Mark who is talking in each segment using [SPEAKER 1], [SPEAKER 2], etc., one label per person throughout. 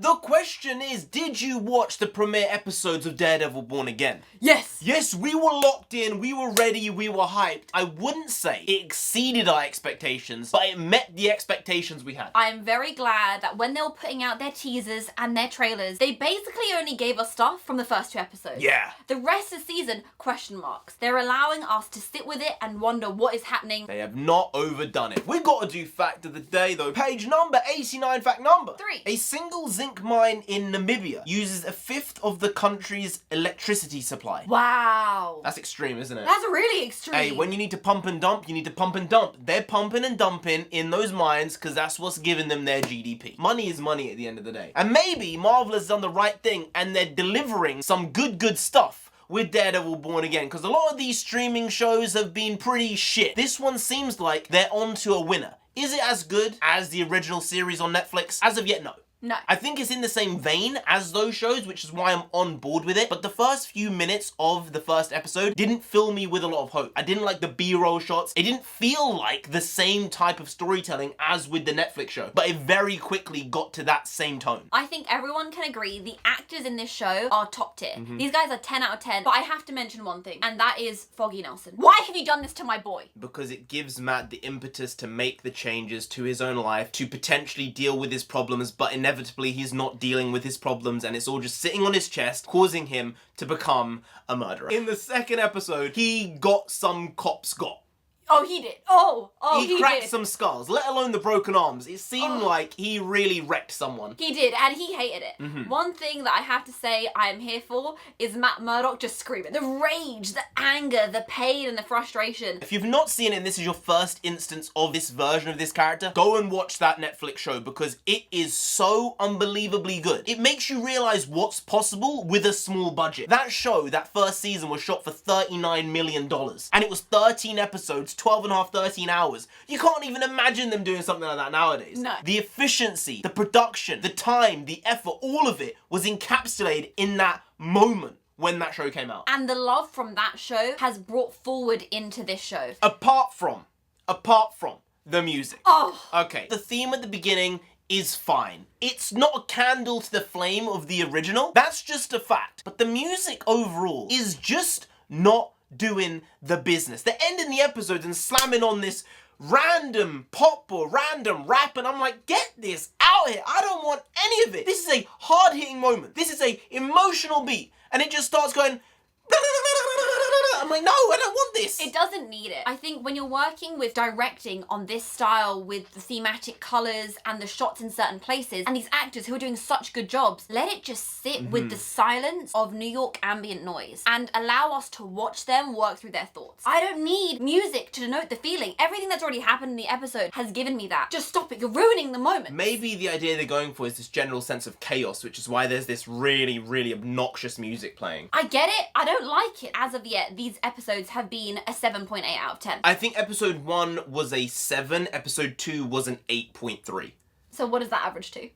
[SPEAKER 1] The question is, did you watch the premiere episodes of Daredevil Born Again?
[SPEAKER 2] Yes.
[SPEAKER 1] Yes, we were locked in, we were ready, we were hyped. I wouldn't say it exceeded our expectations, but it met the expectations we had.
[SPEAKER 2] I'm very glad that when they were putting out their teasers and their trailers, they basically only gave us stuff from the first 2 episodes.
[SPEAKER 1] Yeah.
[SPEAKER 2] The rest of the season, question marks. They're allowing us to sit with it and wonder what is happening.
[SPEAKER 1] They have not overdone it. We got to do fact of the day though. Page number 89, fact number
[SPEAKER 2] 3.
[SPEAKER 1] A single zinc mine in Namibia uses 1/5 of the country's electricity supply.
[SPEAKER 2] Wow.
[SPEAKER 1] That's extreme, isn't it?
[SPEAKER 2] That's really extreme.
[SPEAKER 1] Hey, when you need to pump and dump, you need to pump and dump. They're pumping and dumping in those mines because that's what's giving them their GDP. Money is money at the end of the day. And maybe Marvel has done the right thing and they're delivering some good stuff with Daredevil Born Again, because a lot of these streaming shows have been pretty shit. This one seems like they're on to a winner. Is it as good as the original series on Netflix? As of yet, no.
[SPEAKER 2] No.
[SPEAKER 1] I think it's in the same vein as those shows, which is why I'm on board with it. But the first few minutes of the first episode didn't fill me with a lot of hope. I didn't like the B-roll shots. It didn't feel like the same type of storytelling as with the Netflix show. But it very quickly got to that same tone.
[SPEAKER 2] I think everyone can agree the actors in this show are top tier. These guys are 10 out of 10. But I have to mention one thing, and that is Foggy Nelson. Why have you done this to my boy?
[SPEAKER 1] Because it gives Matt the impetus to make the changes to his own life, to potentially deal with his problems, but inevitably he's not dealing with his problems and it's all just sitting on his chest, causing him to become a murderer. In the second episode, he got some cops got.
[SPEAKER 2] Oh, he did. Oh, he
[SPEAKER 1] cracked
[SPEAKER 2] did.
[SPEAKER 1] some skulls, let alone the broken arms. It seemed like he really wrecked someone.
[SPEAKER 2] He did, and he hated it. One thing that I have to say I am here for is Matt Murdock just screaming. The rage, the anger, the pain, and the frustration.
[SPEAKER 1] If you've not seen it and this is your first instance of this version of this character, go and watch that Netflix show because it is so unbelievably good. It makes you realize what's possible with a small budget. That show, that first season, was shot for $39 million. And it was 13 episodes, 12 and a half, 13 hours. You can't even imagine them doing something like that nowadays.
[SPEAKER 2] No.
[SPEAKER 1] The efficiency, the production, the time, the effort, all of it was encapsulated in that moment when that show came out.
[SPEAKER 2] And the love from that show has brought forward into this show.
[SPEAKER 1] Apart from the music.
[SPEAKER 2] Oh.
[SPEAKER 1] Okay, the theme at the beginning is fine. It's not a candle to the flame of the original. That's just a fact. But the music overall is just not doing the business. They're ending the episodes and slamming on this random pop or random rap and I'm like, get this out here. I don't want any of it. This is a hard-hitting moment. This is a emotional beat and it just starts going I'm like, no, I don't want this.
[SPEAKER 2] It doesn't need it. I think when you're working with directing on this style with the thematic colours and the shots in certain places and these actors who are doing such good jobs, let it just sit with the silence of New York ambient noise and allow us to watch them work through their thoughts. I don't need music to denote the feeling. Everything that's already happened in the episode has given me that. Just stop it. You're ruining the moment.
[SPEAKER 1] Maybe the idea they're going for is this general sense of chaos, which is why there's this really obnoxious music playing.
[SPEAKER 2] I get it. I don't like it. As of yet, these episodes have been a 7.8 out of 10.
[SPEAKER 1] I think episode 1 was a 7, episode 2 was an 8.3.
[SPEAKER 2] So what does that average to?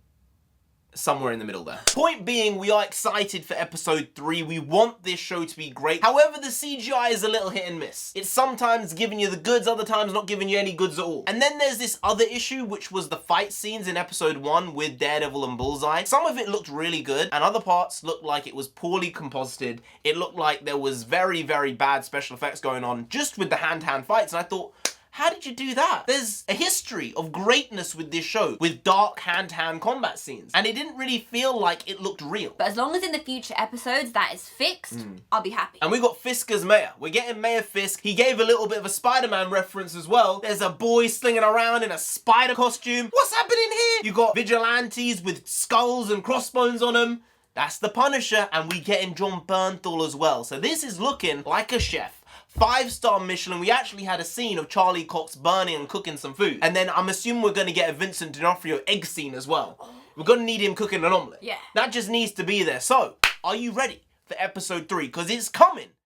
[SPEAKER 1] Somewhere in the middle there. Point being, we are excited for episode 3. We want this show to be great. However, the CGI is a little hit and miss. It's sometimes giving you the goods, other times not giving you any goods at all. And then there's this other issue, which was the fight scenes in episode 1 with Daredevil and Bullseye. Some of it looked really good, and other parts looked like it was poorly composited. It looked like there was very bad special effects going on just with the hand-to-hand fights, and I thought, how did you do that? There's a history of greatness with this show, with dark hand-to-hand combat scenes, and it didn't really feel like it looked real.
[SPEAKER 2] But as long as in the future episodes that is fixed, I'll be happy.
[SPEAKER 1] And we got Fisk as Mayor. We're getting Mayor Fisk. He gave a little bit of a Spider-Man reference as well. There's a boy slinging around in a spider costume. What's happening here? You got vigilantes with skulls and crossbones on them. That's the Punisher, and we getting John Bernthal as well. So this is looking like a chef. 5-star Michelin. We actually had a scene of Charlie Cox burning and cooking some food. And then I'm assuming we're going to get a Vincent D'Onofrio egg scene as well. We're going to need him cooking an omelette.
[SPEAKER 2] Yeah.
[SPEAKER 1] That just needs to be there. So, are you ready for episode 3? Because it's coming.